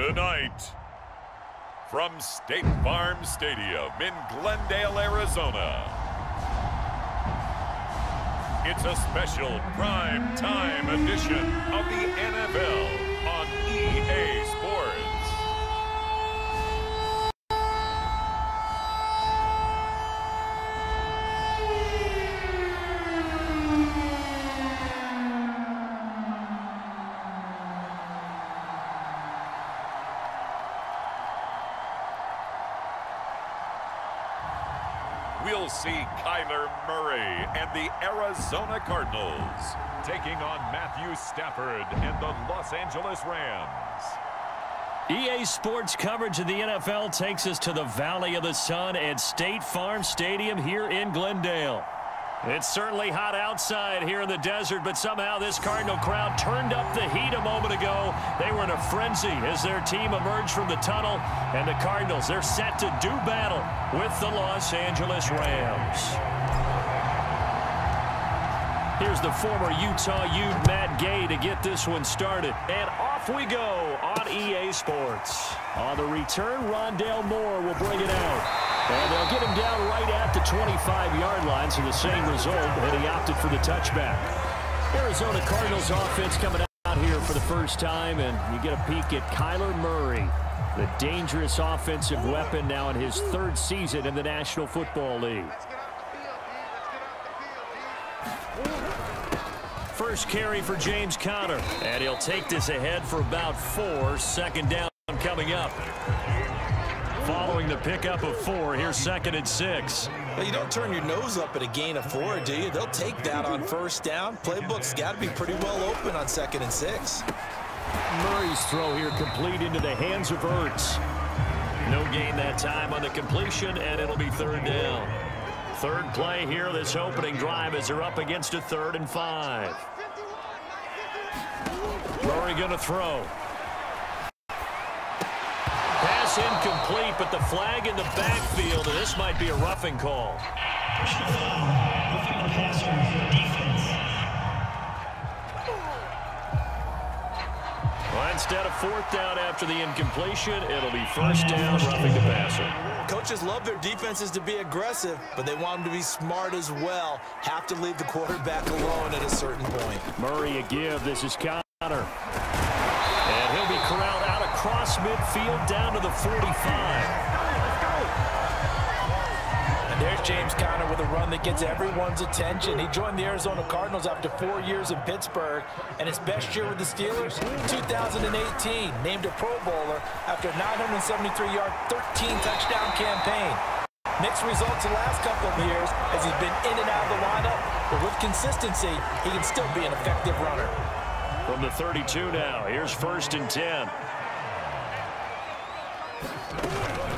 Tonight, from State Farm Stadium in Glendale, Arizona, it's a special prime time edition of the NFL on EA Sports. We'll see Kyler Murray and the Arizona Cardinals taking on Matthew Stafford and the Los Angeles Rams. EA Sports coverage of the NFL takes us to the Valley of the Sun at State Farm Stadium here in Glendale. It's certainly hot outside here in the desert, but somehow this Cardinal crowd turned up the heat a moment ago. They were in a frenzy as their team emerged from the tunnel, and the Cardinals, they're set to do battle with the Los Angeles Rams. Here's the former Utah Ute Matt Gay to get this one started. And off we go on EA Sports. On the return, Rondale Moore will bring it out. And they'll get him down right at the 25-yard line, so the same result, and he opted for the touchback. Arizona Cardinals offense coming out here for the first time, and you get a peek at Kyler Murray, the dangerous offensive weapon now in his third season in the National Football League. First carry for James Conner, and he'll take this ahead for about 4. Second down coming up. Following the pickup of 4, here's 2nd and 6. Well, you don't turn your nose up at a gain of 4, do you? They'll take that on first down. Playbook's got to be pretty well open on 2nd and 6. Murray's throw here complete into the hands of Ertz. No gain that time on the completion, and it'll be 3rd down. Third play here, this opening drive as they're up against a 3rd and 5. Murray going to throw. Pass incomplete, but the flag in the backfield, and this might be a roughing call. Well, instead of 4th down after the incompletion, it'll be 1st down, roughing the passer. Coaches love their defenses to be aggressive, but they want them to be smart as well. Have to leave the quarterback alone at a certain point. Murray a give. This is Conner. And he'll be corralled out across midfield down to the 45. And there's James Conner with a run that gets everyone's attention. He joined the Arizona Cardinals after 4 years in Pittsburgh, and his best year with the Steelers, 2018, named a Pro Bowler after a 973-yard, 13-touchdown campaign. Mixed results the last couple of years as he's been in and out of the lineup, but with consistency, he can still be an effective runner. From the 32 now, here's 1st and 10.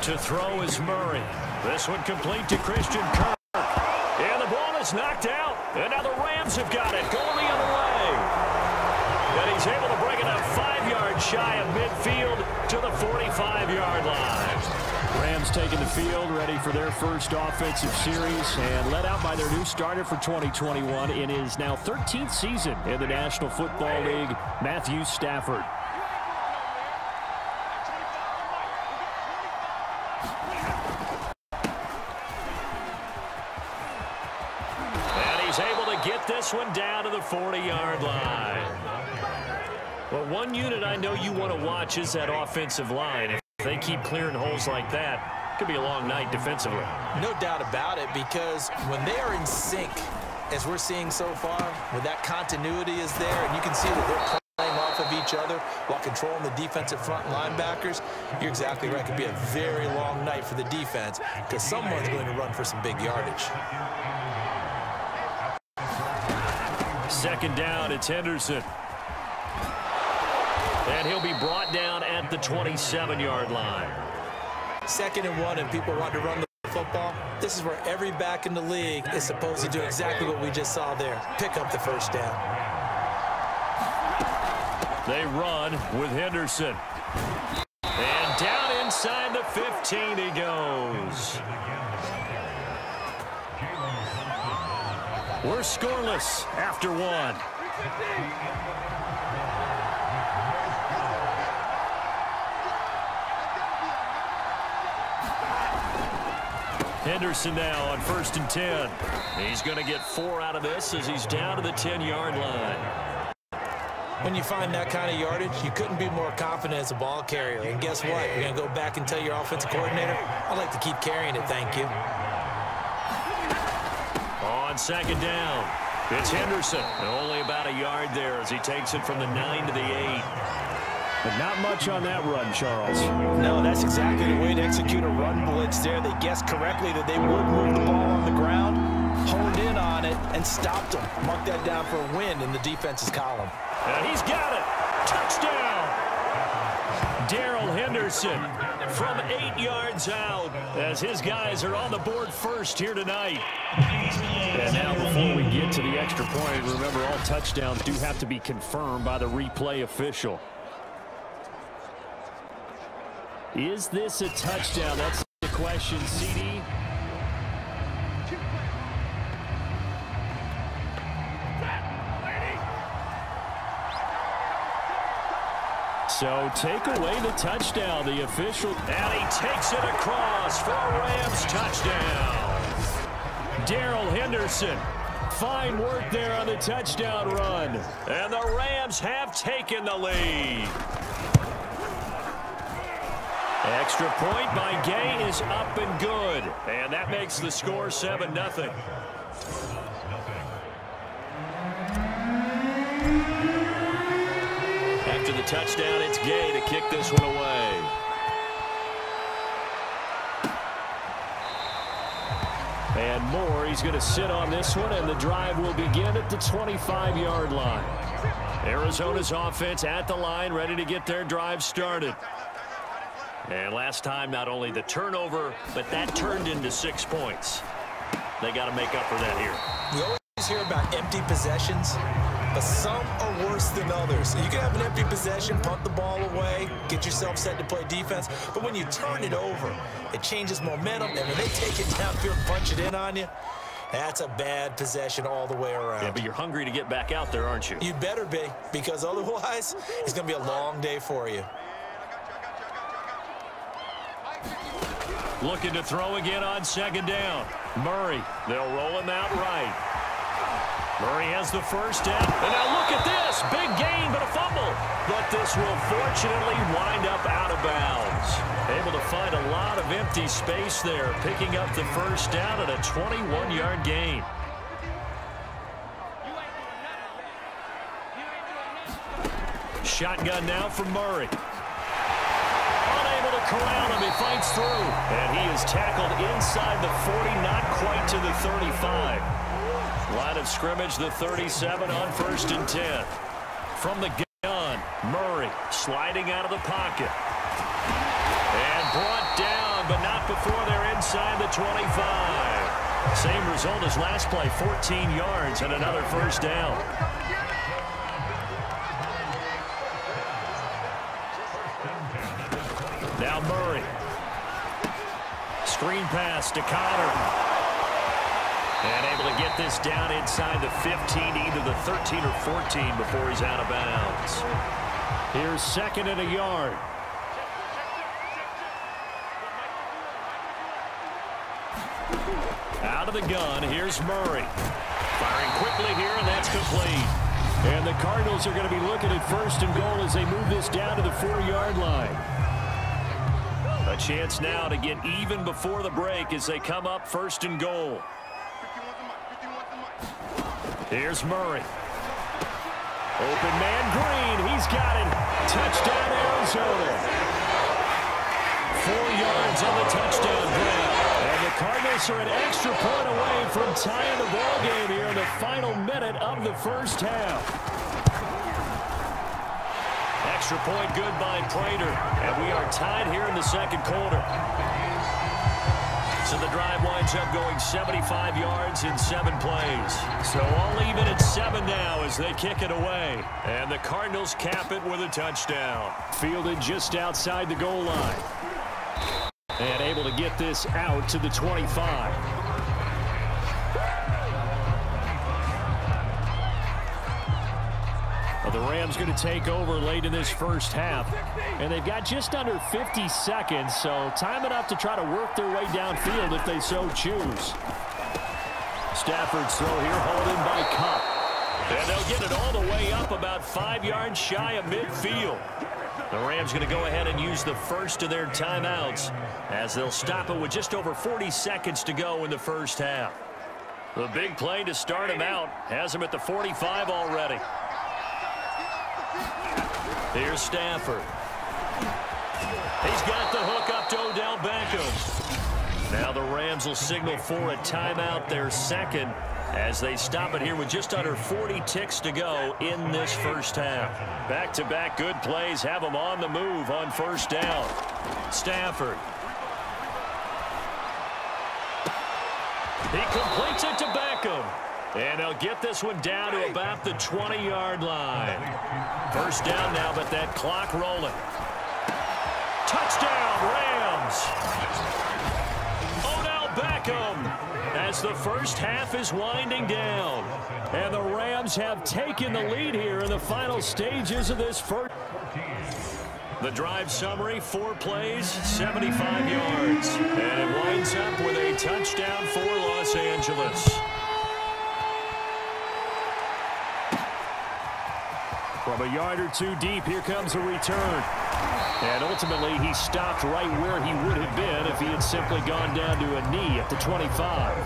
To throw is Murray. This one complete to Christian Kirk. And the ball is knocked out. And now the Rams have got it, going the other way. And he's able to bring it up 5 yards shy of midfield to the 45-yard line. Rams taking the field, ready for their first offensive series, and led out by their new starter for 2021 in his now 13th season in the National Football League, Matthew Stafford. And he's able to get this one down to the 40-yard line. Well, one unit I know you want to watch is that offensive line. If they keep clearing holes like that, it could be a long night defensively. No doubt about it, because when they are in sync, as we're seeing so far, when that continuity is there, and you can see that they're playing off of each other while controlling the defensive front linebackers, you're exactly right. It could be a very long night for the defense because someone's going to run for some big yardage. 2nd down, it's Henderson. And he'll be brought down at the 27-yard line. 2nd and 1, and people want to run the football. This is where every back in the league is supposed to do exactly what we just saw there. Pick up the 1st down. They run with Henderson. And down inside the 15 he goes. We're scoreless after 1. Henderson now on 1st and 10. He's going to get 4 out of this as he's down to the 10-yard line. When you find that kind of yardage, you couldn't be more confident as a ball carrier. And guess what? You're going to go back and tell your offensive coordinator, I'd like to keep carrying it, thank you. On 2nd down, it's Henderson. Only about a yard there as he takes it from the 9 to the 8. But not much on that run, Charles. No, that's exactly the way to execute a run blitz there. They guessed correctly that they would move the ball on the ground, honed in on it, and stopped them. Mark that down for a win in the defense's column. And he's got it. Touchdown. Darrell Henderson from 8 yards out as his guys are on the board first here tonight. And now before we get to the extra point, remember all touchdowns do have to be confirmed by the replay official. Is this a touchdown? That's the question, CD. So take away the touchdown, the official. And he takes it across for a Rams touchdown. Darrell Henderson. Fine work there on the touchdown run. And the Rams have taken the lead. Extra point by Gay is up and good. And that makes the score 7-0. After the touchdown, it's Gay to kick this one away. And Moore, he's going to sit on this one, and the drive will begin at the 25-yard line. Arizona's offense at the line, ready to get their drive started. And last time, not only the turnover, but that turned into 6 points. They got to make up for that here. We always hear about empty possessions, but some are worse than others. You can have an empty possession, punt the ball away, get yourself set to play defense, but when you turn it over, it changes momentum, and when they take it downfield and punch it in on you, that's a bad possession all the way around. Yeah, but you're hungry to get back out there, aren't you? You better be, because otherwise, it's going to be a long day for you. Looking to throw again on 2nd down. Murray, they'll roll him out right. Murray has the first down. And now look at this. Big gain, but a fumble. But this will fortunately wind up out of bounds. Able to find a lot of empty space there, picking up the first down at a 21-yard gain. Shotgun now from Murray. Unable to corral him. He fights through. And he is tackled inside the 40, not quite to the 35. Line of scrimmage, the 37 on 1st and 10. From the gun, Murray sliding out of the pocket. And brought down, but not before they're inside the 25. Same result as last play, 14 yards and another first down. Now Murray. Screen pass to Connor. And able to get this down inside the 15, either the 13 or 14 before he's out of bounds. Here's 2nd and a yard. Out of the gun, here's Murray. Firing quickly here, and that's complete. And the Cardinals are going to be looking at 1st and goal as they move this down to the 4-yard line. A chance now to get even before the break as they come up 1st and goal. Here's Murray. Open man Green. He's got it. Touchdown Arizona. 4 yards on the touchdown grab. And the Cardinals are an extra point away from tying the ball game here in the final minute of the first half. Extra point good by Prater. And we are tied here in the 2nd quarter. So the drive winds up going 75 yards in 7 plays. So all even at 7 now as they kick it away. And the Cardinals cap it with a touchdown. Fielded just outside the goal line. And able to get this out to the 25. Well, the Rams going to take over late in this first half, and they've got just under 50 seconds, so time enough to try to work their way downfield if they so choose. Stafford's throw here, hauled in by Cup. And they'll get it all the way up about 5 yards shy of midfield. The Rams going to go ahead and use the first of their timeouts as they'll stop it with just over 40 seconds to go in the first half. The big play to start him out has him at the 45 already. Here's Stafford. He's got the hook up to Odell Beckham. Now the Rams will signal for a timeout, their second, as they stop it here with just under 40 ticks to go in this first half. Back-to-back good plays have them on the move on first down. Stafford. He completes it to Beckham. And they'll get this one down to about the 20-yard line. First down now, but that clock rolling. Touchdown, Rams. Odell Beckham as the first half is winding down. And the Rams have taken the lead here in the final stages of this first. The drive summary, 4 plays, 75 yards. And it winds up with a touchdown for Los Angeles. From a yard or two deep, here comes a return. And ultimately, he stopped right where he would have been if he had simply gone down to a knee at the 25.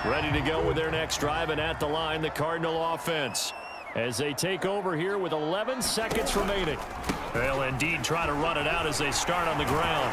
Ready to go with their next drive, and at the line, the Cardinal offense, as they take over here with 11 seconds remaining. They'll indeed try to run it out as they start on the ground.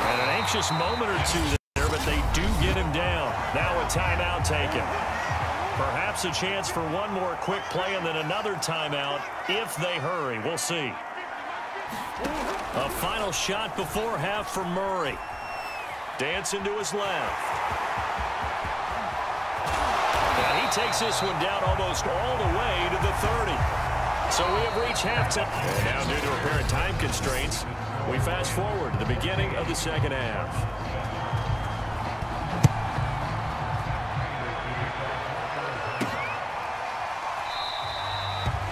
And an anxious moment or two there, but they do get him down. Now a timeout taken. Perhaps a chance for one more quick play and then another timeout if they hurry. We'll see. A final shot before half from Murray. Dancing to his left. And he takes this one down almost all the way to the 30. So we have reached halftime. And now due to apparent time constraints, we fast forward to the beginning of the second half.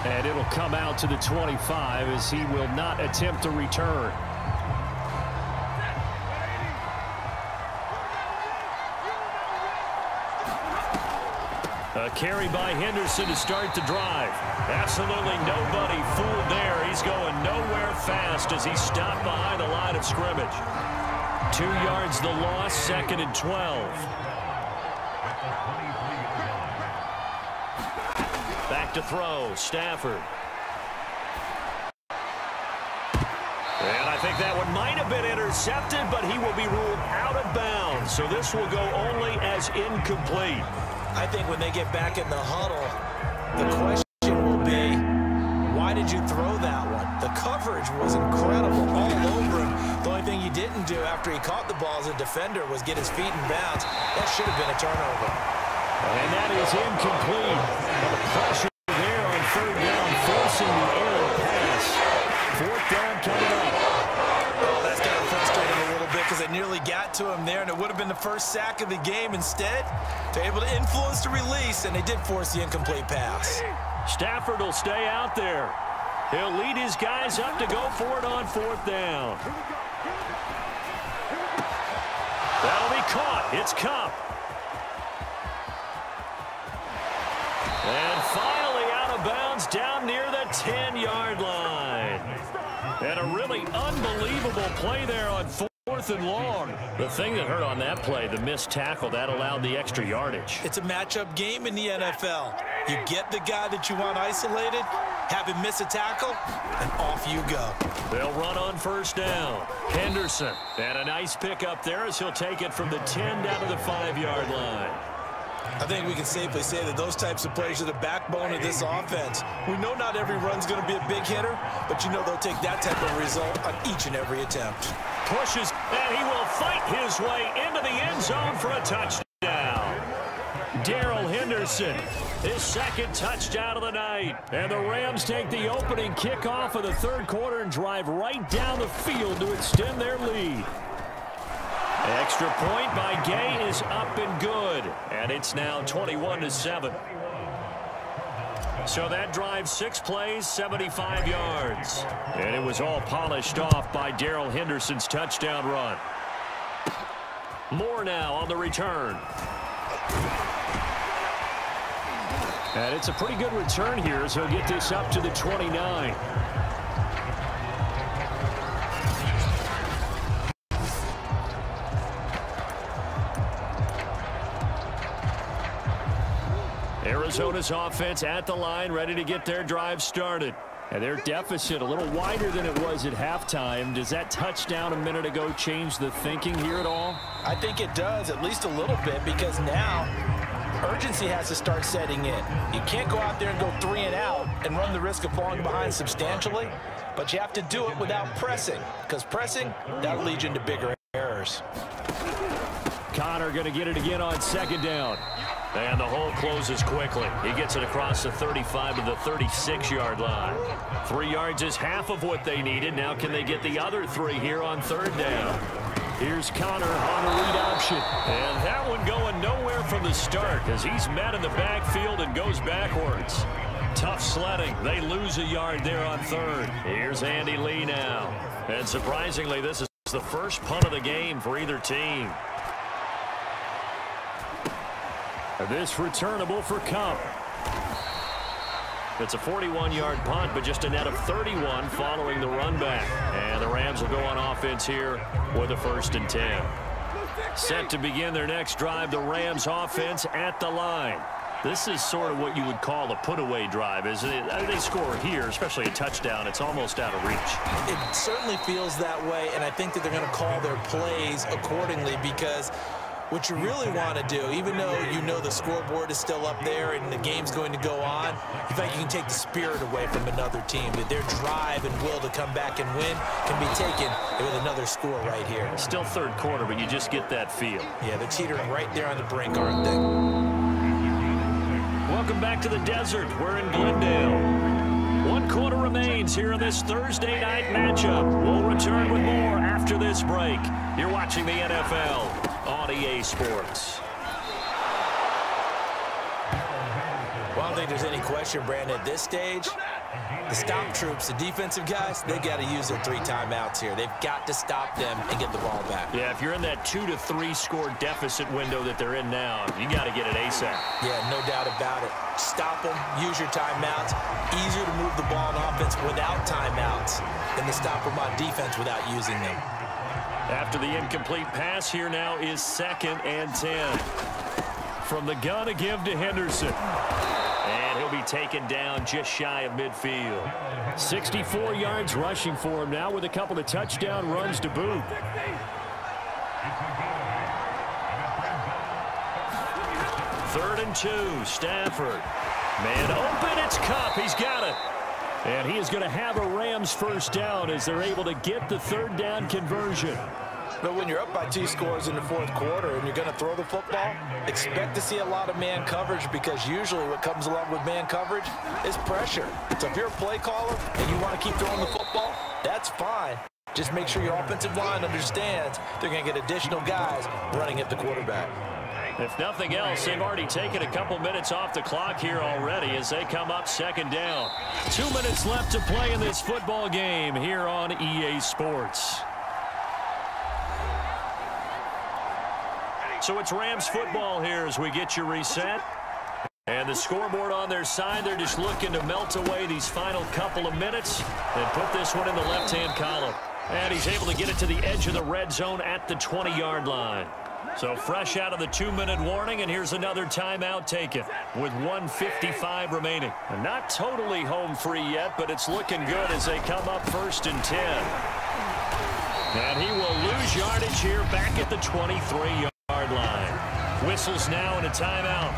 And it'll come out to the 25 as he will not attempt to return. A carry by Henderson to start the drive. Absolutely nobody fooled there. He's going nowhere fast as he's stopped behind the line of scrimmage. 2 yards the loss, 2nd and 12. Back to throw, Stafford. And I think that one might have been intercepted, but he will be ruled out of bounds. So this will go only as incomplete. I think when they get back in the huddle, the question will be, why did you throw that one? The coverage was incredible all over him. The only thing he didn't do after he caught the ball as a defender was get his feet in bounds. That should have been a turnover. And that is incomplete. The pressure there on 3rd down, forcing the errant pass. 4th down coming up. Oh, that's kind of frustrating a little bit because they nearly got to him there, and it would have been the first sack of the game. Instead, they're able to influence the release, and they did force the incomplete pass. Stafford will stay out there. He'll lead his guys up to go for it on 4th down. That'll be caught. It's Cup. And finally out of bounds down near the 10-yard line. And a really unbelievable play there on 4th and long. The thing that hurt on that play, the missed tackle, that allowed the extra yardage. It's a matchup game in the NFL. You get the guy that you want isolated, have him miss a tackle, and off you go. They'll run on 1st down. Henderson. And a nice pickup there as he'll take it from the 10 down to the 5-yard line. I think we can safely say that those types of plays are the backbone of this offense. We know not every run's going to be a big hitter, but you know they'll take that type of result on each and every attempt. Pushes, and he will fight his way into the end zone for a touchdown. Darrell Henderson, his 2nd touchdown of the night. And the Rams take the opening kickoff of the 3rd quarter and drive right down the field to extend their lead. Extra point by Gay is up and good. And it's now 21-7. So that drive, 6 plays, 75 yards. And it was all polished off by Darrell Henderson's touchdown run. Moore now on the return. And it's a pretty good return here as he'll get this up to the 29. Arizona's offense at the line, ready to get their drive started. And their deficit a little wider than it was at halftime. Does that touchdown a minute ago change the thinking here at all? I think it does, at least a little bit, because now urgency has to start setting in. You can't go out there and go 3 and out and run the risk of falling behind substantially, but you have to do it without pressing, because pressing, that'll lead you into bigger errors. Connor going to get it again on 2nd down. And the hole closes quickly. He gets it across the 35 to the 36-yard line. 3 yards is half of what they needed. Now can they get the other 3 here on 3rd down? Here's Connor on a read option. And that one going nowhere from the start as he's met in the backfield and goes backwards. Tough sledding. They lose a yard there on 3rd. Here's Andy Lee now. And surprisingly, this is the first punt of the game for either team. This returnable for Cup. It's a 41-yard punt, but just a net of 31 following the run back. And the Rams will go on offense here with a 1st and 10. Set to begin their next drive, the Rams offense at the line. This is sort of what you would call a put-away drive, isn't it? They score here, especially a touchdown. It's almost out of reach. It certainly feels that way, and I think that they're going to call their plays accordingly because what you really want to do, even though you know the scoreboard is still up there and the game's going to go on, you think you can take the spirit away from another team, that their drive and will to come back and win can be taken with another score right here. Still 3rd quarter, but you just get that feel. Yeah, they're teetering right there on the brink, aren't they? Welcome back to the desert. We're in Glendale. 1 quarter remains here in this Thursday night matchup. We'll return with more after this break. You're watching the NFL on EA Sports. Well, I don't think there's any question, Brandon, at this stage, the stop troops, the defensive guys, they got to use their 3 timeouts here. They've got to stop them and get the ball back. Yeah, if you're in that 2 to 3 score deficit window that they're in now, you got to get it ASAP. Yeah, no doubt about it. Stop them, use your timeouts. Easier to move the ball on offense without timeouts than to stop them on defense without using them. After the incomplete pass, here now is 2nd and 10. From the gun to give to Henderson. And he'll be taken down just shy of midfield. 64 yards rushing for him now with a couple of touchdown runs to boot. 3rd and 2, Stafford. Man open, it's Cup. He's got it. And he is going to have a Rams 1st down as they're able to get the 3rd down conversion. But when you're up by 2 scores in the 4th quarter and you're going to throw the football, expect to see a lot of man coverage because usually what comes along with man coverage is pressure. So if you're a play caller and you want to keep throwing the football, that's fine. Just make sure your offensive line understands they're going to get additional guys running at the quarterback. If nothing else, they've already taken a couple minutes off the clock here already as they come up 2nd down. 2 minutes left to play in this football game here on EA Sports. So it's Rams football here as we get you reset. And the scoreboard on their side, they're just looking to melt away these final couple of minutes and put this one in the left-hand column. And he's able to get it to the edge of the red zone at the 20-yard line. So fresh out of the 2-minute warning, and here's another timeout taken with 1:55 remaining. And not totally home free yet, but it's looking good as they come up 1st and 10. And he will lose yardage here back at the 23-yard line. Whistles now and a timeout.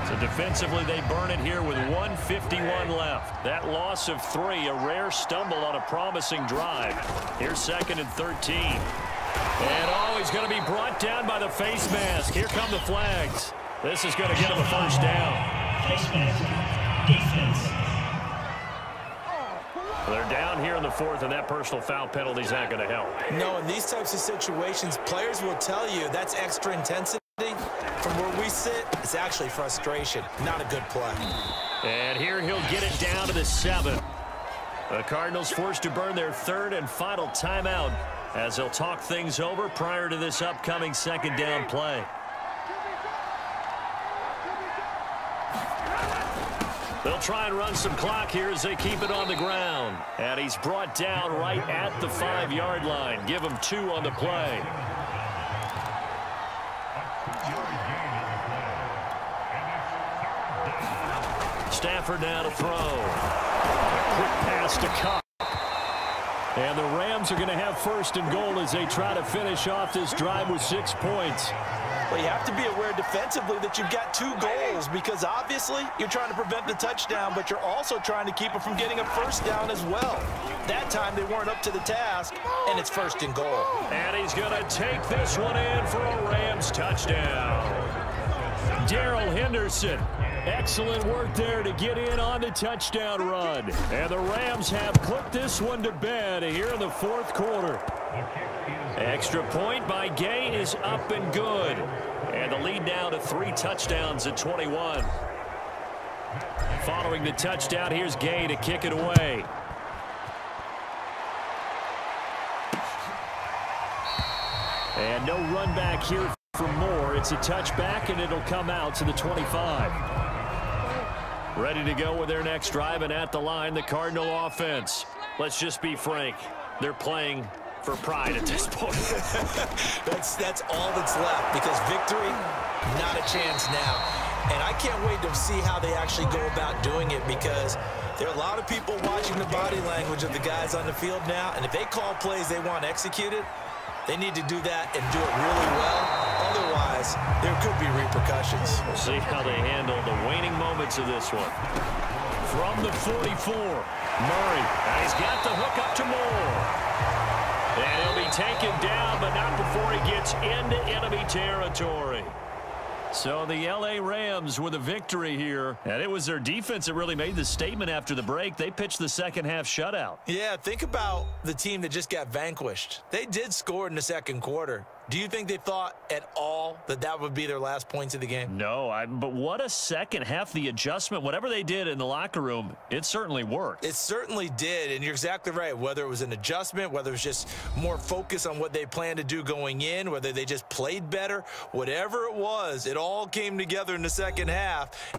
So defensively, they burn it here with 1:51 left. That loss of 3, a rare stumble on a promising drive. Here's 2nd and 13. And he's going to be brought down by the face mask. Here come the flags. This is going to get him a 1st down. Face mask, defense. They're down here in the 4th, and that personal foul penalty is not going to help. No, in these types of situations, players will tell you that's extra intensity. From where we sit, it's actually frustration, not a good play. And here he'll get it down to the 7. The Cardinals forced to burn their 3rd and final timeout as they'll talk things over prior to this upcoming 2nd down play. They'll try and run some clock here as they keep it on the ground. And he's brought down right at the 5-yard line. Give him 2 on the play. Stafford now to throw. Quick pass to Cobb. And the Rams are going to have 1st and goal as they try to finish off this drive with 6 points. Well, you have to be aware defensively that you've got 2 goals because obviously you're trying to prevent the touchdown, but you're also trying to keep it from getting a 1st down as well. That time they weren't up to the task, and it's 1st and goal. And he's going to take this one in for a Rams touchdown. Darrell Henderson. Excellent work there to get in on the touchdown run. And the Rams have put this one to bed here in the 4th quarter. Extra point by Gay is up and good. And the lead now to 3 touchdowns at 21. Following the touchdown, here's Gay to kick it away. And no run back here for Moore. It's a touchback, and it'll come out to the 25. Ready to go with their next drive, and at the line, the Cardinal offense. Let's just be frank. They're playing for pride at this point. That's all that's left because victory, not a chance now. And I can't wait to see how they actually go about doing it because there are a lot of people watching the body language of the guys on the field now, and if they call plays they want executed, they need to do that and do it really well. Otherwise, there could be repercussions. We'll see how they handle the waning moments of this one. From the 44, Murray. And he's got the hook up to Moore. And he'll be taken down, but not before he gets into enemy territory. So the L.A. Rams with a victory here. And it was their defense that really made the statement after the break. They pitched the second-half shutout. Yeah, think about the team that just got vanquished. They did score in the 2nd quarter. Do you think they thought at all that that would be their last points of the game? No, but what a second half. The adjustment, whatever they did in the locker room, it certainly worked. It certainly did, and you're exactly right. Whether it was an adjustment, whether it was just more focus on what they planned to do going in, whether they just played better, whatever it was, it all came together in the second half.